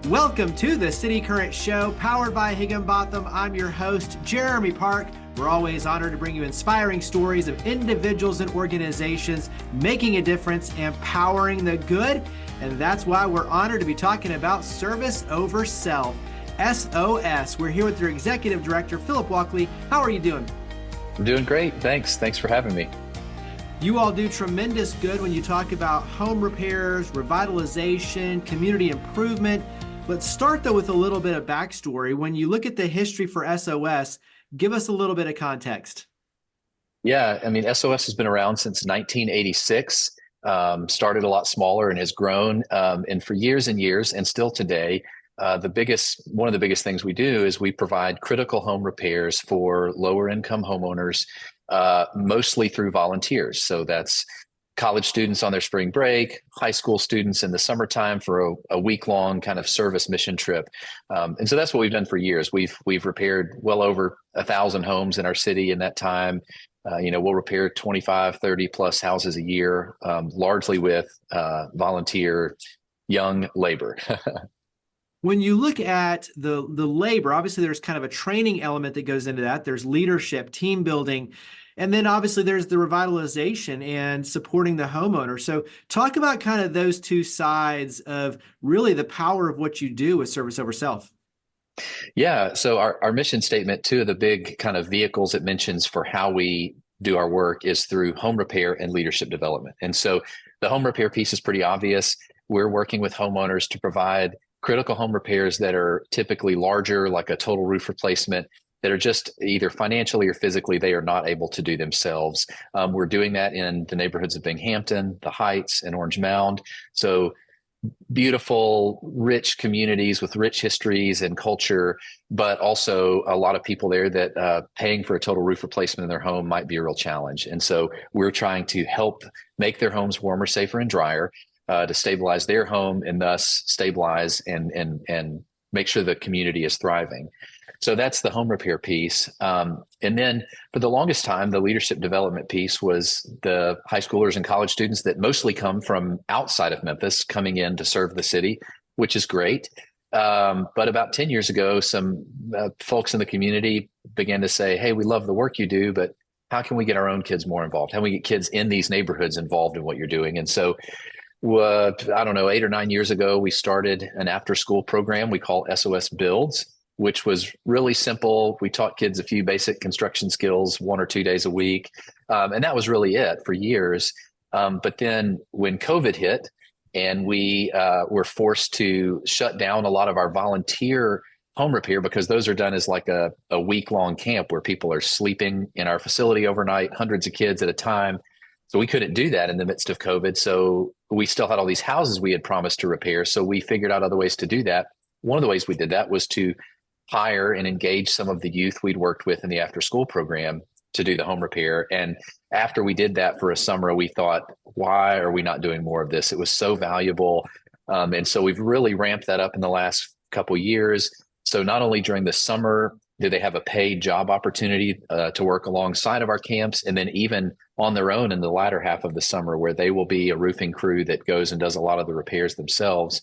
Welcome to the City Current Show, powered by Higginbotham. I'm your host, Jeremy Park. We're always honored to bring you inspiring stories of individuals and organizations making a difference and powering the good. And that's why we're honored to be talking about service over self, SOS. We're here with your Executive Director, Philip Walkley. How are you doing? I'm doing great. Thanks for having me. You all do tremendous good when you talk about home repairs, revitalization, community improvement. Let's start, though, with a little bit of backstory. When you look at the history for SOS, give us a little bit of context. Yeah, I mean, SOS has been around since 1986, started a lot smaller and has grown. And for years and years, and still today, one of the biggest things we do is we provide critical home repairs for lower income homeowners, mostly through volunteers. So that's college students on their spring break, high school students in the summertime for a week-long kind of service mission trip. And so that's what we've done for years. We've repaired well over 1,000 homes in our city in that time. We'll repair 25, 30 plus houses a year, largely with volunteer young labor. When you look at the labor, obviously there's kind of a training element that goes into that. There's leadership, team building, and then obviously there's the revitalization and supporting the homeowner. So talk about kind of those two sides of really the power of what you do with service over self. Yeah. So our mission statement, two of the big kind of vehicles it mentions for how we do our work is through home repair and leadership development. And so the home repair piece is pretty obvious. We're working with homeowners to provide critical home repairs that are typically larger, like a total roof replacement, that are just either financially or physically they are not able to do themselves. We're doing that in the neighborhoods of Binghamton, the Heights, and Orange Mound. So beautiful, rich communities with rich histories and culture, but also a lot of people there that paying for a total roof replacement in their home might be a real challenge. And so we're trying to help make their homes warmer, safer, and drier, to stabilize their home and thus stabilize and make sure the community is thriving. So that's the home repair piece. And then for the longest time, the leadership development piece was the high schoolers and college students that mostly come from outside of Memphis coming in to serve the city, which is great. But about 10 years ago, some folks in the community began to say, hey, we love the work you do, but how can we get our own kids more involved? How can we get kids in these neighborhoods involved in what you're doing? And so I don't know, 8 or 9 years ago, we started an after-school program we call SOS Builds, which was really simple. We taught kids a few basic construction skills 1 or 2 days a week. And that was really it for years. But then when COVID hit and we were forced to shut down a lot of our volunteer home repair, because those are done as like a week-long camp where people are sleeping in our facility overnight, hundreds of kids at a time. So we couldn't do that in the midst of COVID. So we still had all these houses we had promised to repair. So we figured out other ways to do that. One of the ways we did that was to hire and engage some of the youth we'd worked with in the after school program to do the home repair. And after we did that for a summer, we thought, why are we not doing more of this? It was so valuable. And so we've really ramped that up in the last couple of years. So not only during the summer do they have a paid job opportunity to work alongside of our camps, and then even on their own in the latter half of the summer, where they will be a roofing crew that goes and does a lot of the repairs themselves.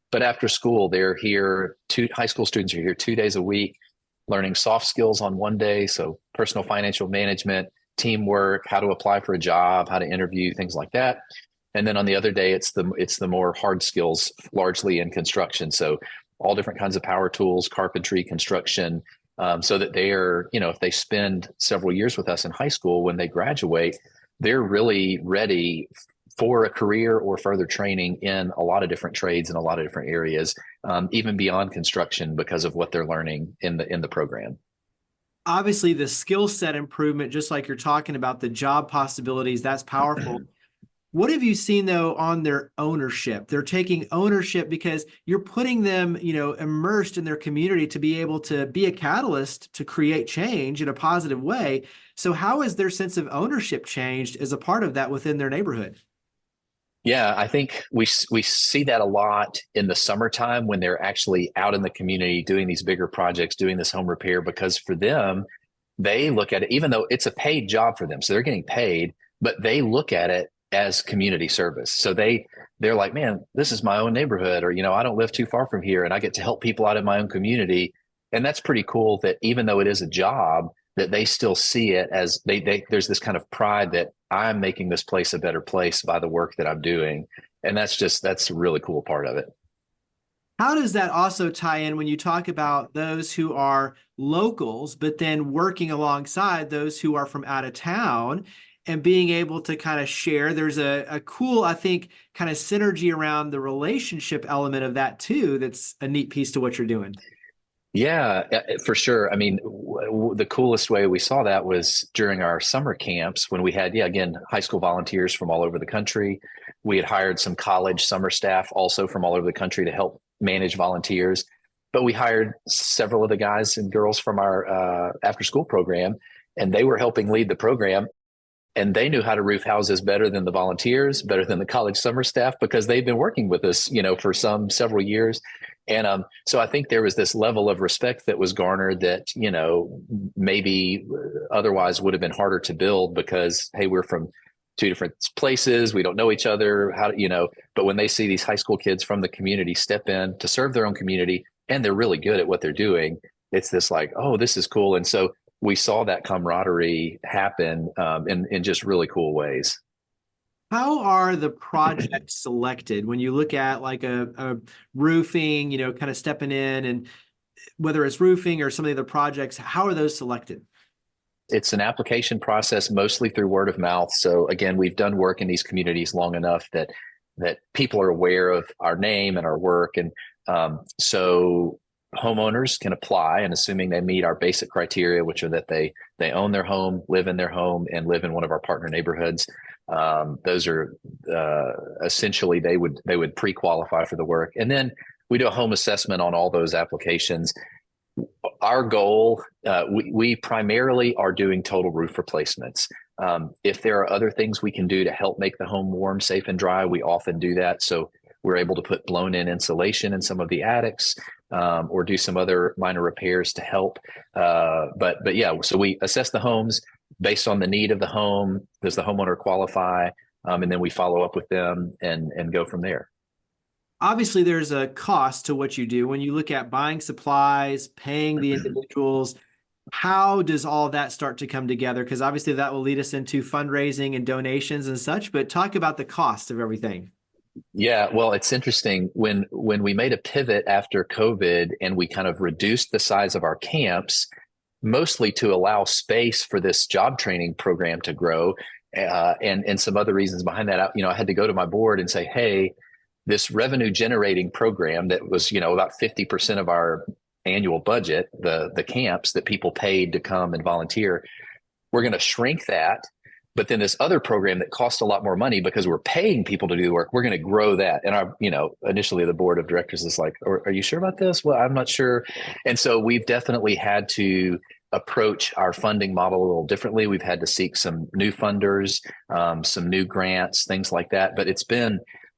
But after school, they're here. High school students are here 2 days a week, learning soft skills on one day. So personal financial management, teamwork, how to apply for a job, how to interview, things like that. And then on the other day, it's the more hard skills, largely in construction. So all different kinds of power tools, carpentry, construction, so that they are, if they spend several years with us in high school, when they graduate, they're really ready for a career or further training in a lot of different trades in a lot of different areas, even beyond construction, because of what they're learning in the program. Obviously, the skill set improvement, just like you're talking about the job possibilities, that's powerful. What have you seen, though, on their ownership? They're taking ownership because you're putting them, immersed in their community to be able to be a catalyst to create change in a positive way. So how has their sense of ownership changed as a part of that within their neighborhood? Yeah, I think we see that a lot in the summertime when they're actually out in the community doing these bigger projects, doing this home repair, because for them, they look at it, even though it's a paid job for them, so they're getting paid, but they look at it as community service. So they they're like, man, this is my own neighborhood, or, I don't live too far from here and I get to help people out in my own community. And that's pretty cool that even though it is a job, that they still see it as there's this kind of pride that I'm making this place a better place by the work that I'm doing. And that's a really cool part of it. How does that also tie in when you talk about those who are locals, but then working alongside those who are from out of town and being able to kind of share? There's a cool, I think, kind of synergy around the relationship element of that too. That's a neat piece to what you're doing. Yeah, for sure. I mean, the coolest way we saw that was during our summer camps when we had, yeah, again, high school volunteers from all over the country. We had hired some college summer staff also from all over the country to help manage volunteers. But we hired several of the guys and girls from our after school program, and they were helping lead the program. And they knew how to roof houses better than the volunteers, better than the college summer staff, because they've been working with us, for several years. And so I think there was this level of respect that was garnered that, maybe otherwise would have been harder to build because, hey, we're from two different places. We don't know each other. But when they see these high school kids from the community step in to serve their own community and they're really good at what they're doing, it's this like, oh, this is cool. And so we saw that camaraderie happen in just really cool ways. How are the projects selected when you look at like a roofing, kind of stepping in, and whether it's roofing or some of the other projects, how are those selected? It's an application process mostly through word of mouth. So again, we've done work in these communities long enough that people are aware of our name and our work. And so homeowners can apply, and assuming they meet our basic criteria, which are that they own their home, live in their home, and live in one of our partner neighborhoods. Those are essentially they would pre-qualify for the work, and then we do a home assessment on all those applications. Our goal, we primarily are doing total roof replacements. If there are other things we can do to help make the home warm, safe, and dry, we often do that. So we're able to put blown-in insulation in some of the attics, or do some other minor repairs to help. But yeah, so we assess the homes based on the need of the home. Does the homeowner qualify? And then we follow up with them and go from there. Obviously, there's a cost to what you do. When you look at buying supplies, paying the individuals, how does all that start to come together? Because obviously that will lead us into fundraising and donations and such, but talk about the cost of everything. Yeah, well, it's interesting when we made a pivot after COVID and we kind of reduced the size of our camps, mostly to allow space for this job training program to grow, and some other reasons behind that. I had to go to my board and say, hey, this revenue generating program that was about 50% of our annual budget, the camps that people paid to come and volunteer, we're going to shrink that. But then this other program that costs a lot more money because we're paying people to do the work, we're going to grow that. And initially the board of directors is like, are you sure about this? Well, I'm not sure. And so we've definitely had to approach our funding model a little differently. We've had to seek some new funders, some new grants, things like that. But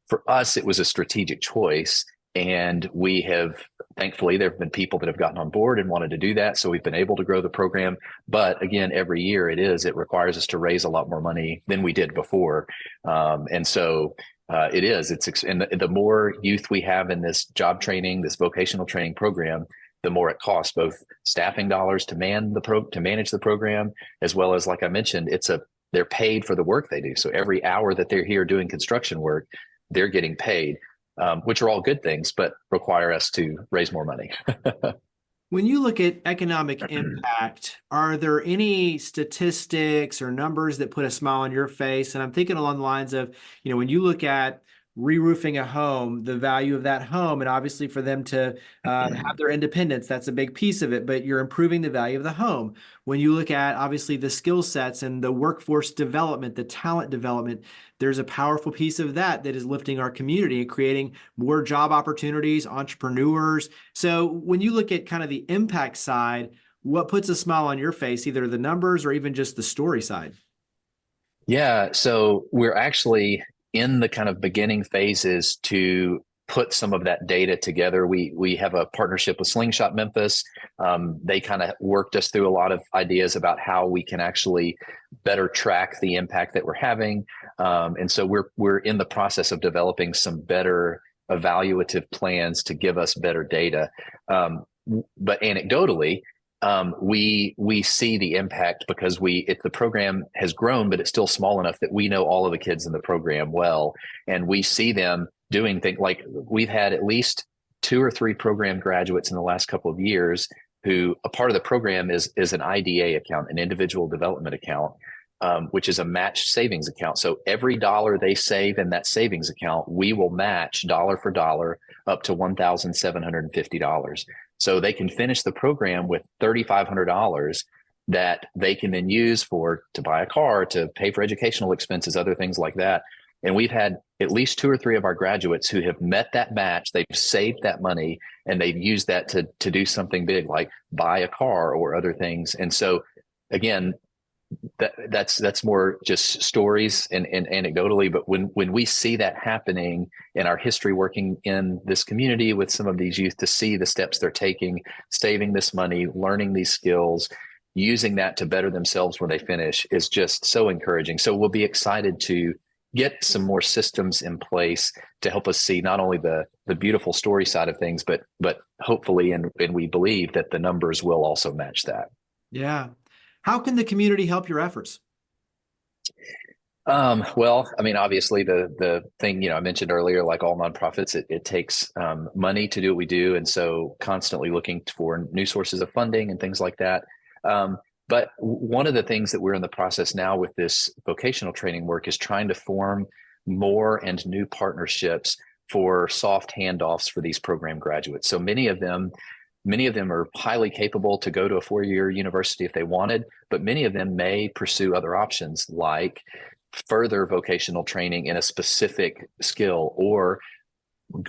for us, it was a strategic choice. And we have, thankfully, there have been people that have gotten on board and wanted to do that. So we've been able to grow the program. But again, every year it requires us to raise a lot more money than we did before. And so the more youth we have in this job training, this vocational training program, the more it costs, both staffing dollars to manage the program, as well as, like I mentioned, they're paid for the work they do. So every hour that they're here doing construction work, they're getting paid. Which are all good things, but require us to raise more money. When you look at economic impact, are there any statistics or numbers that put a smile on your face? And I'm thinking along the lines of, when you look at re-roofing a home, the value of that home, and obviously for them to have their independence, that's a big piece of it, but you're improving the value of the home. When you look at obviously the skill sets and the workforce development, the talent development, there's a powerful piece of that is lifting our community and creating more job opportunities, entrepreneurs. So when you look at kind of the impact side, what puts a smile on your face, either the numbers or even just the story side? Yeah, so we're actually in the kind of beginning phases to put some of that data together. We have a partnership with Slingshot Memphis. They kind of worked us through a lot of ideas about how we can actually better track the impact that we're having. And so we're in the process of developing some better evaluative plans to give us better data. But anecdotally, we see the impact because if the program has grown, but it's still small enough that we know all of the kids in the program well, and we see them doing things like we've had at least 2 or 3 program graduates in the last couple of years who a part of the program is an IDA account, an individual development account, which is a matched savings account. So every dollar they save in that savings account, we will match dollar for dollar up to $1,750. So they can finish the program with $3,500 that they can then use to buy a car, to pay for educational expenses, other things like that. And we've had at least 2 or 3 of our graduates who have met that match. They've saved that money and they've used that to do something big, like buy a car or other things. And so again, that's more just stories and anecdotally, but when we see that happening in our history working in this community with some of these youth, to see the steps they're taking, saving this money, learning these skills, using that to better themselves when they finish, is just so encouraging. So we'll be excited to get some more systems in place to help us see not only the beautiful story side of things, but hopefully, and we believe that the numbers will also match that. Yeah. How can the community help your efforts? Well, I mean, obviously the thing, I mentioned earlier, like all nonprofits, it takes money to do what we do. And so constantly looking for new sources of funding and things like that. But one of the things that we're in the process now with this vocational training work is trying to form more and new partnerships for soft handoffs for these program graduates. So many of them are highly capable to go to a 4-year university if they wanted, but many of them may pursue other options like further vocational training in a specific skill or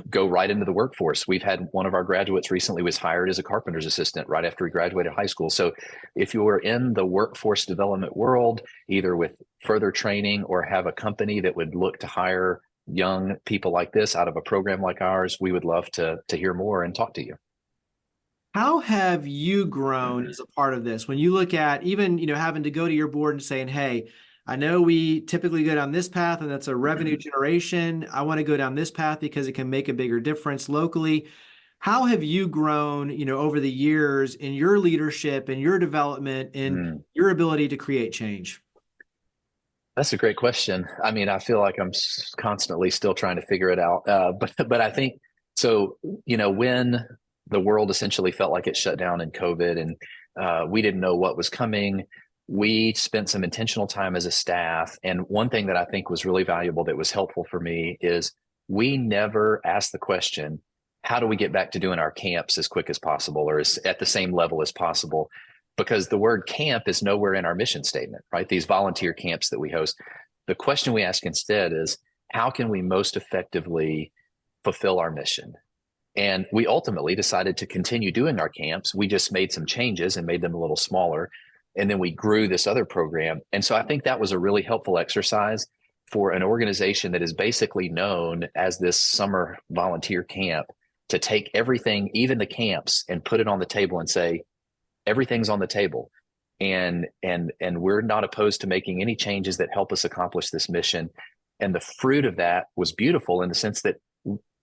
go right into the workforce. We've had one of our graduates recently was hired as a carpenter's assistant right after he graduated high school. So if you're in the workforce development world, either with further training or have a company that would look to hire young people like this out of a program like ours, we would love to hear more and talk to you. How have you grown as a part of this? When you look at even, having to go to your board and saying, hey, I know we typically go down this path and that's a revenue generation. I want to go down this path because it can make a bigger difference locally. How have you grown, over the years in your leadership and your development and your ability to create change? That's a great question. I mean, I feel like I'm constantly still trying to figure it out. But I think so, when the world essentially felt like it shut down in COVID and we didn't know what was coming, we spent some intentional time as a staff. And one thing that I think was really valuable that was helpful for me is we never asked the question, how do we get back to doing our camps as quick as possible or at the same level as possible? Because the word camp is nowhere in our mission statement, right? These volunteer camps that we host. The question we ask instead is, how can we most effectively fulfill our mission? And we ultimately decided to continue doing our camps. We just made some changes and made them a little smaller. And then we grew this other program. And so I think that was a really helpful exercise for an organization that is basically known as this summer volunteer camp to take everything, even the camps, and put it on the table and say, everything's on the table. And we're not opposed to making any changes that help us accomplish this mission. And the fruit of that was beautiful in the sense that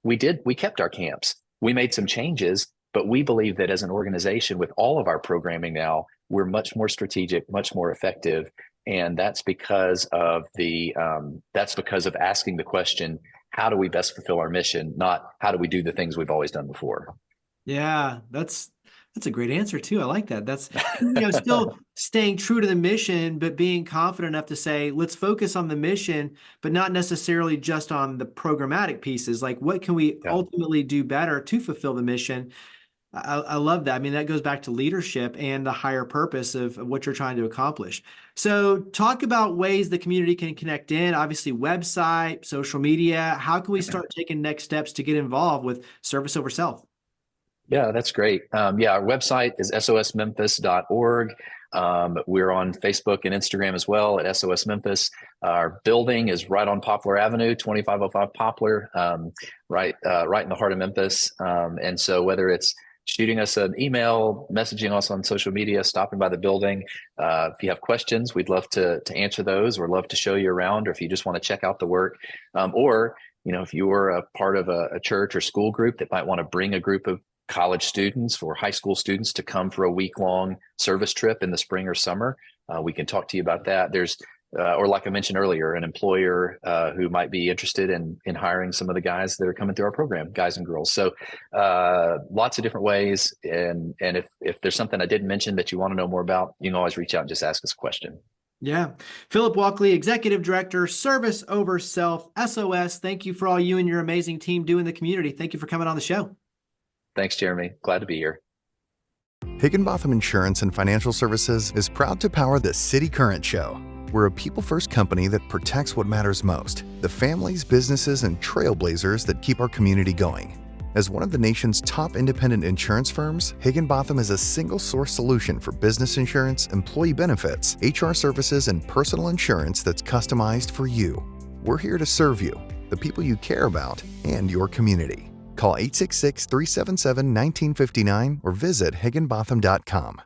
we kept our camps. We made some changes, but we believe that as an organization with all of our programming now, we're much more strategic, much more effective. And that's because of asking the question, how do we best fulfill our mission? Not how do we do the things we've always done before? Yeah, that's a great answer too. I like that. That's, still staying true to the mission, but being confident enough to say, let's focus on the mission, but not necessarily just on the programmatic pieces. Like, what can we ultimately do better to fulfill the mission? I love that. I mean, that goes back to leadership and the higher purpose of what you're trying to accomplish. So talk about ways the community can connect in, obviously website, social media. How can we start taking next steps to get involved with service over self? Yeah, that's great. Our website is sosmemphis.org. We're on Facebook and Instagram as well at SOS Memphis. Our building is right on Poplar Avenue, 2505 Poplar, right in the heart of Memphis. And so whether it's shooting us an email, messaging us on social media, stopping by the building. If you have questions, we'd love to answer those, or love to show you around, or if you just want to check out the work, or if you were a part of a church or school group that might want to bring a group of college students or high school students to come for a week-long service trip in the spring or summer, we can talk to you about that. There's or like I mentioned earlier, an employer who might be interested in hiring some of the guys that are coming through our program, guys and girls. So lots of different ways. And if there's something I didn't mention that you want to know more about, you can always reach out and just ask us a question. Yeah. Philip Walkley, Executive Director, Service Over Self, SOS. Thank you for all you and your amazing team do in the community. Thank you for coming on the show. Thanks, Jeremy. Glad to be here. Higginbotham Insurance and Financial Services is proud to power the City Current Show. We're a people-first company that protects what matters most, the families, businesses, and trailblazers that keep our community going. As one of the nation's top independent insurance firms, Higginbotham is a single-source solution for business insurance, employee benefits, HR services, and personal insurance that's customized for you. We're here to serve you, the people you care about, and your community. Call 866-377-1959 or visit higginbotham.com.